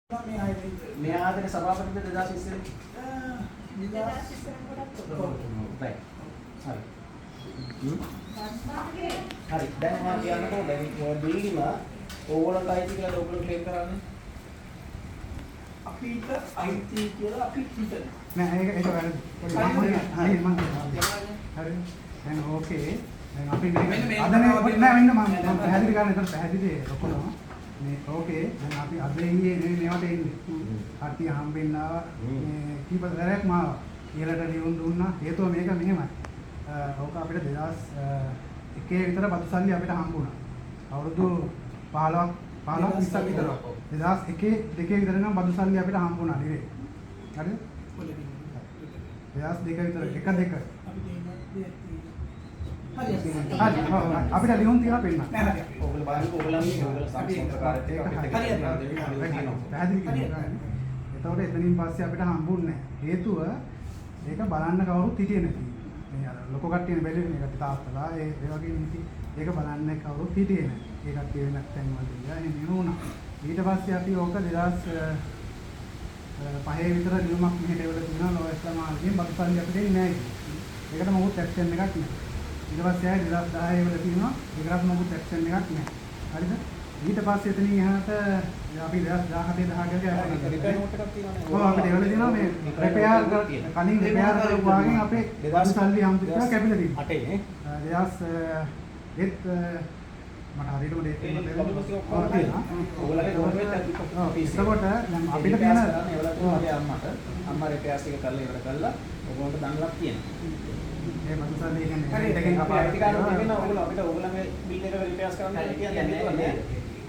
මේ ආයතන සභාපතිද 2020 right හරි දැන් මම කියන්නකෝ දැන් මේ බිල්ඩිම ඕගොල්ලන්ට අයිති කියලා ඕගොල්ලෝ ක්ලේම් කරන්නේ අපිට අයිති කියලා අපි හිතනවා නෑ ඒක වැරදි හරි දැන් ඕකේ දැන් අපි අද නෑ වෙන්න මම පැහැදිලි කරන්න එතන පැහැදිලි ඔක්කොම මේ ඕකේ දැන් අපි අද ඉන්නේ මේවට එන්නේ කට්ටිය හම්බෙන්න ආවා මේ කීප දරයක් මාව ඊළඟට ලියුම් දුන්නා හේතුව මේක මෙහෙමයි ඕක අපිට 2001 විතර බතුසල්ලි අපිට හම්බුණා අවුරුදු 15 20ක් විතර 2001 දෙකේ විතර නම් බතුසල්ලි අපිට හම්බුණා නෙවෙයි හරිද 2002 විතර 1 අපිට ලියුම් තියලා පෙන්නන්න නෑ ඕගොල්ලෝ බලන්න ඕගොල්ලන්ගේ සංස්කෘතිකාරයත් එක්ක අපිට එතකොට එතනින් පස්සේ අපිට හම්බුන්නේ හේතුව ඒක බලන්න කවුරුත් හිටියේ නැති. මේ අර ලොකු කට්ටියනේ බැලුවේ මේකට තාත්තලා ඒ වගේ නිති ඒක බලන්න කවුරුත් හිටියේ නැහැ. ඒ කට්ටිය වෙනත් තැන් වල ඉඳලා එහෙම වුණා. ඊට පස්සේ අපි ඕක 2005 විතර නියමයක් මෙහෙට එවල තියනවා ලෝයස්ලා මාර්ගයෙන් බතුසල්ලි අපිට එන්නේ නැහැ. ඒකට මොකුත් ඇක්ෂන් එකක් නැහැ. ඊට පස්සේ ආයෙ 2010 වල තියෙනවා ඒකටත් මොකුත් ඇක්ෂන් එකක් නැහැ. හරිද? ඊට පස්සේ එතනින් එහාට අපි 2017 10 ගානේ රිපෙයාර් නෝට් එකක් තියෙනවානේ. ඔව් අපිට ඒවල තියෙනවා මේ රිපෙයාර් කලින් රිපෙයාර් කරපු වාගෙන් අපේ 2000 හම්බුච්චා කැපිලා තියෙනවා. 8 නේ. 2000 මට හරියටම ඩේට් එක මතක ඕගොල්ලන්ගේ ගොඩනෙත් ඒකකොට දැන් අපිට තියෙන ඒවලගේ අම්මා රිපෙයාර්ස් ටික කරලා ඉවර කළා ඔයගොල්ලන්ට දන්නලක් තියෙනවා. ඒ බතුසල්ලි කියන්නේ දෙකෙන් කපාලා ටිකක් තියෙනවා ඔයගොල්ලෝ අපිට ඕගොල්ලන්ගේ බිල් එක රිපෙයාර්ස් කරන්න කියන්නේ නෑ නේද?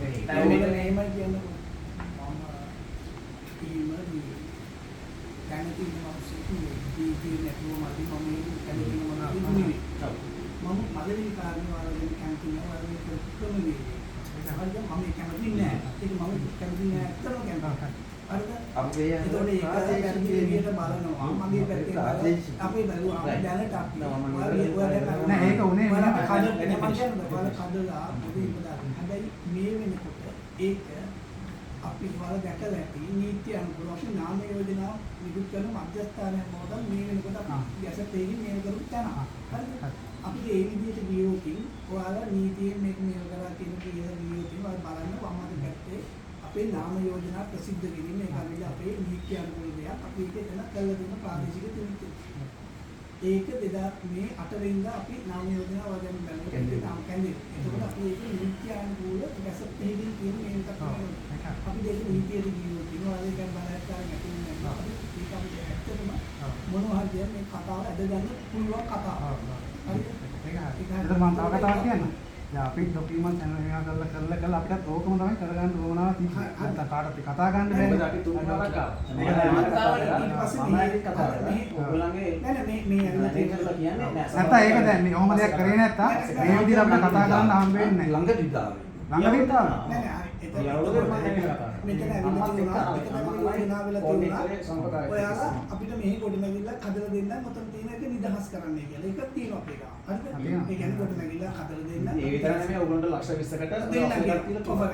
මේක නේම කියන්නේ දැනටි මම සිතුවේ දී නැතුව මල්ලි මම කැලේ මොනවා නෙවෙයි. මම පළවෙනි කාරණේ වලදී කැම්පින් වලදී කොහොම නෙවෙයි. ඒක හරියට මම කැමති නෑ. ඒක මම කැමති නෑ අතන කැම්පින්. හරිද? අපේ ඒතකොට ඒක පැත්තේ බලනවා. මගේ පැත්තේ අපේ බැලුවා දැනට අපි නෑ ඒක උනේ කඩලා පොඩි ඉඳලා. හැබැයි මේ වෙනකොට ඒක අපි වල දැකලා ඇති නීති අනුකූලව අපි නාම යෝජනා නිකුත් කරන මධ්‍යස්ථානයක් මොකද මේ වෙනකොට අපි ගැසට් එකකින් මේක කරු තනවා. හරිද? අපි ඒ විදිහට ගියොතින් ඔයාලා නීතියෙන් මේක මේක කරලා කියන කියලා ගියොතින් ඔයාලා බලන්න වම්මද පැත්තේ අපේ නාම යෝජනා ප්‍රසිද්ධ කිරීම ඒක අනිත් අපේ නීති අනුකූල දෙයක් අපි ඒක එතන කළා දෙන ප්‍රාදේශික තුනිත් ඒක 2000 මේ 8 වෙනිදා අපි නාම යෝජනා වගේම බලන්න නාම කැඳේ. එතකොට අපි ඒක නීති අනුකූල ගැසට් එකකින් කියන මේක අපි දෙක නීතියට ගියොත් ඉනවාලේ ගැන බලයක් ගන්න නැති වෙනවා. ඒක අපි ඇත්තටම මොනවා හරි මේ කතාව ඇද ගන්න පුළුවන් කතාවක්. හරිද? ඒක මම තව කතාවක් කියන්න. දැන් අපි ડોකියුමන්ට් එනවා කරලා අපිට ඕකම තමයි කරගන්න ඕනවා තියෙන්නේ. නැත්නම් කාටවත් කතා ගන්න බැහැ. මොකද අපි තුන්වරක් ආවා. මේක ඕගොල්ලන්ගේ නෑ මේ ඇවිල්ලා තියෙනවා කියන්නේ නෑ. නැත්නම් ඒක දැන් මේ ඔහොම දෙයක් කරේ නැත්තම් මේ විදිහට අපිට කතා කරන්න හම්බ වෙන්නේ නැහැ. ළඟදිත් ආවේ. ළඟදිත් ආවා. නෑ මෙතන ඔයාලා අපිට මෙහි ගොඩනැගිල්ලක් හදලා දෙන්න මොතන තියෙන එක නිදහස් කරන්නයි කියලා. ඒකක් තියෙනවා අපේ ගාව. හරිද? ඒ කියන්නේ ගොඩනැගිල්ලක් හදලා දෙන්න. ඒ විතර නෙමෙයි ඔයගොල්ලන්ට ලක්ෂ 20කට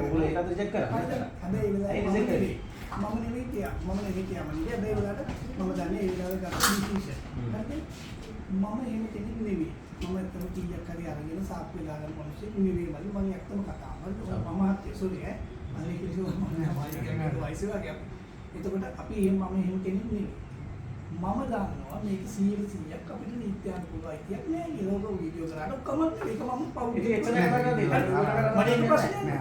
ඔයගොල්ලෝ ඒකත් රිජෙක්ට් කරා. හැබැයි ඒ වෙලාවේ මම නෙවෙයි කියා. හැබැයි වෙලාවට මම දන්නේ ඒ වෙලාවේ ගන්න ඩිසිෂන්. හරිද? මම එහෙම කෙනෙක් නෙවෙයි. මම ඇත්තම කීයක් හරි අරගෙන සාප් වෙලා ගන්න මිනිස්සෙක් නෙවෙයි මම ඇත්තම කතා. මම සෝරි අනේ කිසිම එතකොට අපි මම එහෙම කෙනෙක් නෙවෙයි. මම දන්නවා මේක 100%ක් අපිට නීති අනුකූලව අයිතියක් නෑ කියලා ඔබ වීඩියෝ කරාට ඔක්කොම ඒක මම පවුල් ඉතින් එච්චර කතා කරන්නේ මට ඒක ප්‍රශ්නේ නෑ.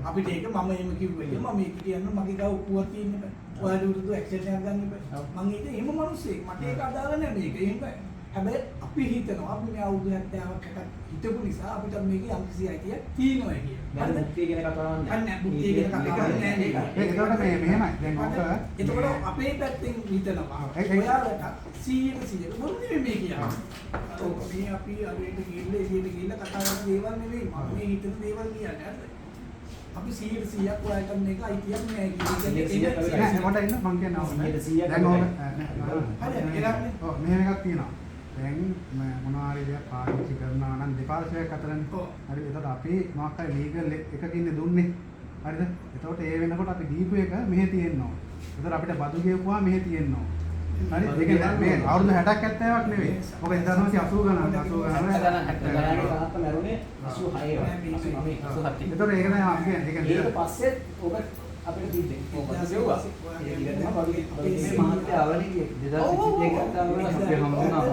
අපිට ඒක මම එහෙම කිව්වේ මම මේක කියන්න මගේ ගාව උපුවක් තියෙන්න බෑ. ඔයාලා උරුදු ඇක්ෂන් එකක් ගන්න බෑ. මම ඒක එහෙම මිනිස්සෙක් මට ඒක අදාළ නෑ මේක. එහෙම හැබැයි අපි හිතනවා අපි මේ අවුරුදු 70ක් හිටපු නිසා අපිට මේක යම්කිසි අයිතියක් තියෙනවා කියලා. දැන් මුක්තිය කියන කතාවක් නෑ. අන්න මුක්තිය කියන කතාවක් නෑ නේද? ඒකට මේ මෙහෙමයි. දැන් ඔක එතකොට අපේ පැත්තෙන් හිතනවා ඔයාලට 100% මොන නෙමෙයි මේ කියන්නේ. ඔව් මේ අපි අරේට ගිහිල්ලා එළියට ගිහිල්ලා කතා කරන දේවල් නෙමෙයි. මම මේ හිතන දේවල් කියන්නේ හරිද? අපි 100%ක් ඔයාලට මේක අයිතියක් නෑ කියන්නේ. නෑ කොට ඉන්න මං කියනවා. දැන් ඔක හරි ඒකනේ. ඔව් මෙහෙම එකක් තියෙනවා. දැන් මොනවා හරි දෙයක් පාවිච්චි කරනවා නම් දෙපාර්ශ්වයක් අතරනේ. හරි එතකොට අපි මොකක් හරි ලීගල් එකකින් දුන්නේ. හරිද? එතකොට ඒ වෙනකොට අපි දීපු එක මෙහෙ තියෙනවා. ඒතර අපිට බදු ගෙවුවා මෙහෙ තියෙනවා. හරි? ඒ කියන්නේ මේ අවුරුදු 60ක් 70ක් නෙවෙයි. මොකද 1980 ගණන් 80 ගණන් තාත්තා මැරුණේ 86 87. ඒතර ඒක නෑ අපි කියන්නේ ඊට පස්සේ ඔබ අපිට දීන්නේ. ඔබ ගෙවුවා. මේ මාත්‍ය අවලිගේ 2021 අපි හම්බුණා.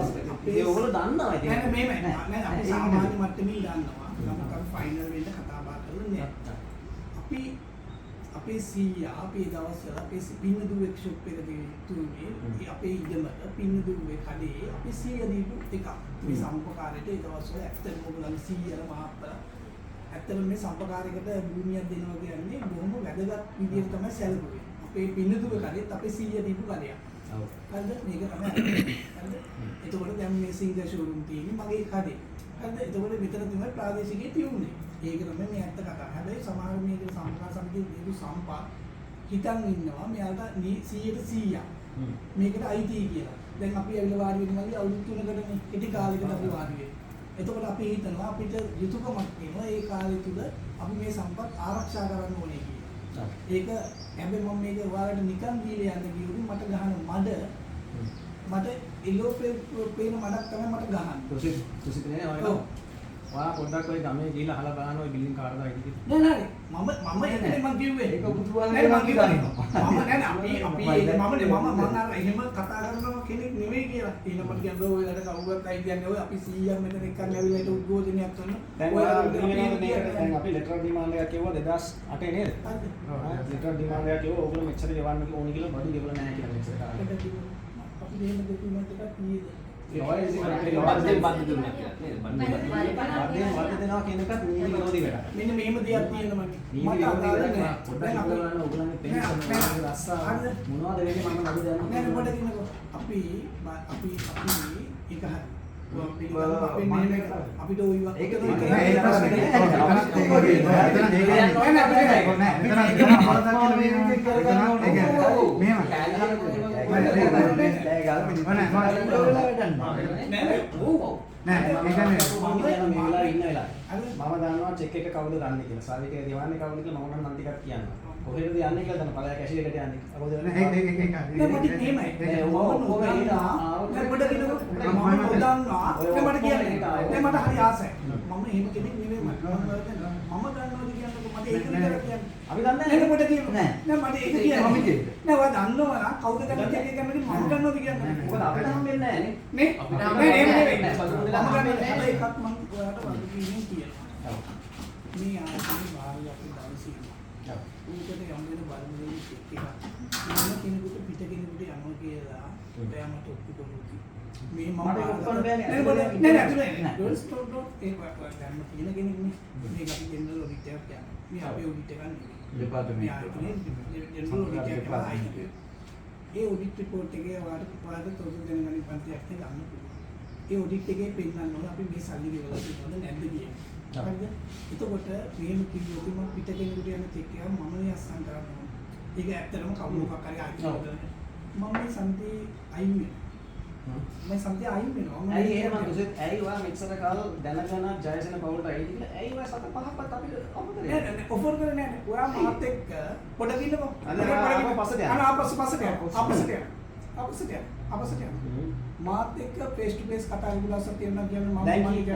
ඒ ඔයගොල්ලෝ දන්නවා ඉතින්. නෑ මේමයි. නෑ අපි සාමාන්‍ය මට්ටමින් දන්නවා. අපි ෆයිනල් වෙන්න කතා බහ කරන්නේ නෑ. අපේ සීයා අපේ දවස්වල අපේ පින්නදු වෙක්ෂොප් එකදී තුනේ අපේ ඉඩමට පින්නදුවේ කඩේ අපේ සීයා දීපු එකක්. මේ සම්පකාරයට ඒ දවස්වල ඇත්තටම ඔයගොල්ලෝ සීයර මහත්තයා ඇත්තටම මේ සම්පකාරයකට භූමියක් දෙනවා කියන්නේ බොහොම වැදගත් විදියට තමයි සැලකුවේ. අපේ පින්නදුවේ කඩේත් අපේ සීයා දීපු කඩයක්. ඔව්. හරිද? මේක තමයි. හරිද? එතකොට දැන් මේ සීදා ෂෝරූම් තියෙන්නේ මගේ කඩේ. හරිද? එතකොට මෙතන තමයි ප්‍රාදේශිකයේ තියුනේ. ඒක තමයි මේ ඇත්ත කතාව. හැබැයි සමහර මේක සම්පූර්ණ සමිතියේ දීපු සම්පා හිතන් ඉන්නවා මෙයාට 100% මේකට අයිති කියලා. දැන් අපි ඇවිල්ලා වාඩි වෙනවා අවුරුදු 3කටනේ කෙටි කාලයකට අපි වාඩි වෙන්නේ. එතකොට අපි හිතනවා අපිට යුතුයකමක් තියෙනවා ඒ කාලය තුල අපි මේ සම්පත් ආරක්ෂා කරන්න ඕනේ කියලා. ඒක හැබැයි මම මේක ඔයාලට නිකන් දීලා යන්න කිව්වොත් මට ගහන මට එලෝ පේන මඩක් තමයි මට ගහන්නේ. තුසිත නේ ඔය. ඔයා පොඩ්ඩක් ඔය ගමේ ගිහලා අහලා බලන්න ඔය බිල්ඩින් කාර්යද අයිති කියලා. නෑ මම ඒකනේ මම කිව්වේ. ඒක පුතුවාගේ මම කිව්වා. මම නෑ අපි මම අර එහෙම කතා කරන කෙනෙක් නෙවෙයි කියලා. ඊළඟට කියන්නේ ඔයලට කවුරුත් අයි කියන්නේ ඔය අපි 100ක් මෙතන එක්කන් ඇවිල්ලා ඒක උද්ඝෝෂණයක් කරන. දැන් දැන් අපි ලෙටර් ඩිමාන්ඩ් එකක් කිව්වා 2008 නේද? ඔව්. ලෙටර් ඩිමාන්ඩ් එකක් කිව්වා ඕගොල්ලෝ මෙච්චර ගෙවන්න ඕනි කියලා බඩු ගෙවලා නැහැ කියලා මෙච්චර කාලෙ. අපි දෙන්න දෙතුමත් එකක් කීයද? බද්දෙන් බද්ද දුන්නා කියලා නේද? බද්දෙන් බද්ද දෙනවා කියන එකත් නීති විරෝධී වැඩක්. මෙන්න මෙහෙම දෙයක් තියෙනවා නීති විරෝධී වැඩක්. පොඩ්ඩක් බලන්න ඕගොල්ලන්ගේ පෙන්ෂන් වල රස්සා මොනවද වෙන්නේ මම නඩු දානවා. නෑ පොඩ්ඩක් ඉන්නකෝ. අපි ඒක හරි. අපිට ඔය වගේ ඒක මම දන්නවා චෙක් එක කවුද ගන්න කියලා. සාවිකේ දිවන්නේ කවුද කියලා මම නම් ටිකක් කියන්නවා. කොහෙද යන්නේ කියලා තමයි පළය කැෂි එකට යන්නේ. අකෝද ඒක නෑ මට එහෙමයි. නෑ ඔබ පොඩ්ඩක් ඉන්නකෝ. මම දන්නවා. නෑ මට කියන්නේ. නෑ මට හරි ආසයි. මම එහෙම කෙනෙක් නෙවෙයි මම දන්නවද කියන්නකෝ මට ඒක විතරක් කියන්න. අපි දන්නේ නැහැ පොඩ්ඩක් කියන්න. නෑ මට ඒක කියන්න. මම කියන්නේ. නෑ ඔයා දන්නවා නම් කවුද ගන්න චෙක් එක ගන්නද මම දන්නවද කියන්නේ. මොකද අපිට හම්බෙන්නේ නැහැ නේ. අපිට හම්බෙන්නේ නෙවෙයි. මම දන්නේ එකක් මම ඔයාලට වගේ කියන්න කියනවා. මේ ආයේ වාරිය අපි දවසේ ඉන්නවා. උන්ට යම් වෙන බලමුදේ චෙක් එකක්. මොන කෙනෙකුට පිට කෙනෙකුට යනවා කියලා ඔයාමට ඔප්පු කරනවා. මේ මම ඔප්පුන බෑනේ. නෑ අතුලේ නෑ. ඩොන්ට් ස්ටොප් ඒක ගන්න තියෙන කෙනෙක් නේ. මේක අපි ජෙනරල් ඔඩිට් එකක් යනවා. මේ අපේ ඔඩිට් එකක් නෙවෙයි. ඩිපාර්ට්මන්ට් ජෙනරල් ඔඩිට් එකක් ආයි. ඒ ඔඩිට් රිපෝට් එකේ ඔයාලට තොරතුරු දැනගන්න පන්තියක් ගන්න පුළුවන්. ඒ ඔඩිට් එකේ පෙන්නන්න ඕන අපි මේ සල්ලි ගෙවලා තියෙනවද නැද්ද කියන එක. හරිද? එතකොට මෙහෙම කිව්වොත් මම පිට කෙනෙකුට යන චෙක් එක මම නියස්සන් කරන්න ඕන. ඒක ඇත්තටම කවුරු මොකක් හරි ආච්චි කරන්නේ. මම මේ සම්පේ අයින් වෙනවා. මම සම්පේ අයින් වෙනවා. ඇයි එහෙම දුසෙත් ඇයි ඔයා මෙච්චර කාල දැනගෙන ජයසන පවුලට ඇවිත් කියලා ඇයි ඔයා සත පහක්වත් අපිට අමතක නෑ නෑ ඔෆර් කරන්නේ නෑ. ඔයා මාත් එක්ක පොඩක් ඉන්නකෝ. අපසට මාත් එක්ක ෆේස් ටු ෆේස් කතා කරලා තියෙනවා කියන්නේ මම දැන් ඒක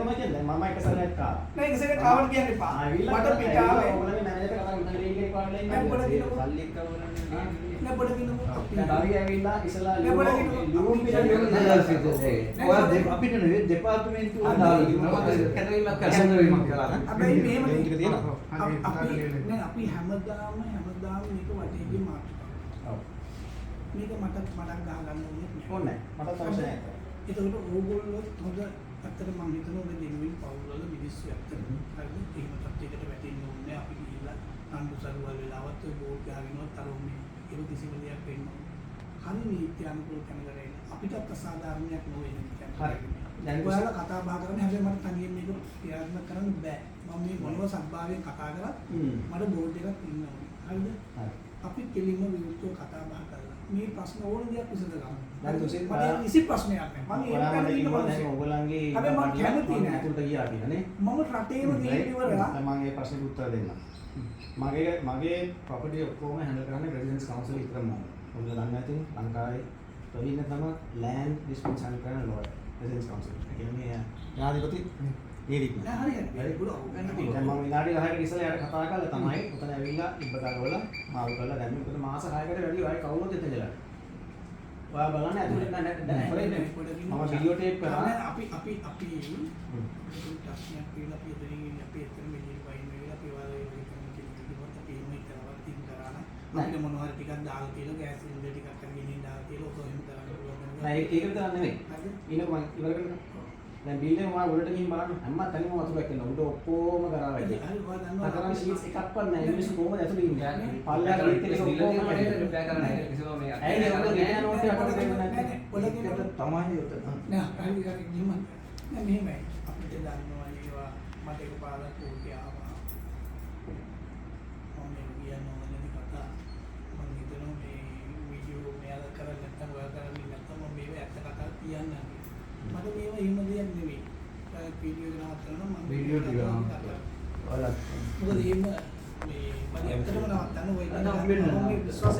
තමයි කියන්නේ මම එක සැරයක් කාලා නෑ එක සැරයක් කාවන්න කියන්න එපා මට පිටාවේ ඕගොල්ලෝ මැනේජර් කතා කරන රේඩ් එක පාඩලා ඉන්නේ සල්ලි එක්ක ඕගොල්ලෝ නෑ පොඩ කිනු අපි ඇවිල්ලා ඉස්සලා අපිට නෙවෙයි දෙපාර්තමේන්තුව කැදවීමක් කරලා අපි මේම ටික තියෙනවා අපි හැමදාම මේක වටේදී මාතෘකාව. මේක මට ගහ ගන්න ඕනේ මට අවශ්‍ය නැහැ. ඒකට ඕගොල්ලෝ හොඳ අතට මම හිතනවා මේ දෙනුවින් පවුල් වල මිනිස්සු ඇත්තට හරිද? එහෙම තත්යකට වැටෙන්න ඕනේ අපි ගිහිල්ලා අඬු සරුවල් වෙලාවත් ඔය බෝඩ් ගහගෙනවත් අරුන්නේ ඒක කිසිම දෙයක් වෙන්නේ නැහැ. හරි නීති අනුකූල කෙනෙකුට එන්න අපිටත් අසාධාරණයක් නොවේ නේද? හරි. දැන් ඔයාලා කතා බහ කරන්නේ හැබැයි මට තනියෙන් මේක ක්‍රියාත්මක කරන්න බෑ. මම මේ මොනව සබ්භාවයෙන් කතා කරත් මට බෝඩ් එකක් ඉන්න ඕනේ. හරිද? හරි. අපි කෙලින්ම විරුද්ධව කතා බහ කරලා මේ ප්‍රශ්න ඕන දෙයක් විසඳගමු. දැන් දුසිත් මට කිසි ප්‍රශ්නයක් නැහැ. මම ඒක දැන් ඔයගොල්ලන්ගේ හැබැයි මම කැමති නෑ. අතුලට ගියා කියලා නේ. මම රටේම ගිහින් ඉවරලා මම ඒ ප්‍රශ්නෙට උත්තර දෙන්නම්. මගේ ප්‍රොපර්ටි ඔක්කොම හැන්ඩල් කරන්නේ රෙසිඩෙන්ස් කවුන්සිල් විතරම. ඔයගොල්ලෝ දන්නේ නැති ලංකාවේ ප්‍රවීණ තම ලෑන්ඩ් ඩිස්පියුට්ස් හැන්ඩල් කරන ලෝයර් රෙසිඩෙන්ස් කවුන්සිල්. ඒ කියන්නේ ජනාධිපති ඒරික්. නෑ හරියට. දැන් මම විනාඩි 10කට ඉස්සෙල්ලා යාට කතා කරලා තමයි උතන ඇවිල්ලා ඉබ්බතා කරලා මාරු කරලා දැන් මොකද මාස 6කට වැඩි ඔය කවුරුත් එතන ඉඳලා. ඔයා බලන්න ඇතුලේ දැන් මම වීඩියෝ ටේප් කරා. අපි ප්‍රශ්නයක් කියලා අපි එතනින් අපි එතන මෙලින් වයින් වෙලා අපි වාරේ කිව්වොත් අපි මේ කරවත් තින් කරාන අපිට මොනවා හරි ටිකක් දාලා කියලා ගෑස් සිලින්ඩර් ටිකක් අරගෙන දාලා කියලා ඔක එහෙම කරන්න පුළුවන්. නෑ ඒක විතර නෙමෙයි. ඊනක මම ඉවර කරනවා. දැන් බිල් එක මම උඩට ගිහින් බලන්න හැම තැනම වතුරක් එනවා. උඩ ඔක්කොම කරා වැඩි. හරි ඔයා දන්නවා. අතරම ෂීට්ස් එකක්වත් නැහැ. මිනිස්සු කොහොමද ඇතුලේ ඉන්නේ? පල්ලා කරලා ගිහින් ඉතින් ඔක්කොම රිපෙයාර් රිපෙයාර් කරන්න කිසිම මේ ඇයි ඒක රිපෙයාර් නෝට් එකක් අපිට දෙන්න නැත්තේ? ඒකට තමයි උතන. නෑ හරි හරි ගිහම නෑ මෙහෙමයි අපිට දන්නවා ඒවා මට එකපාරක් ඕකේ ආවා මම කියන්නේ ඕනනේ කතා මම හිතනවා මේ වීඩියෝ මෙයාලා කරන්නේ නැත්නම් ඔයා කරන්නේ නැත්නම් මම මේව ඇත්ත කතා කියන්නේ මට මේව එහෙම දෙයක් නෙවෙයි වීඩියෝ ග්‍රාෆ් කරනවා මම වීඩියෝ ටික ඔයාලා මොකද එහෙම මේ මම ඇත්තටම නවත්තන්න ඔය අන්න අපි වෙන්න. විශ්වාස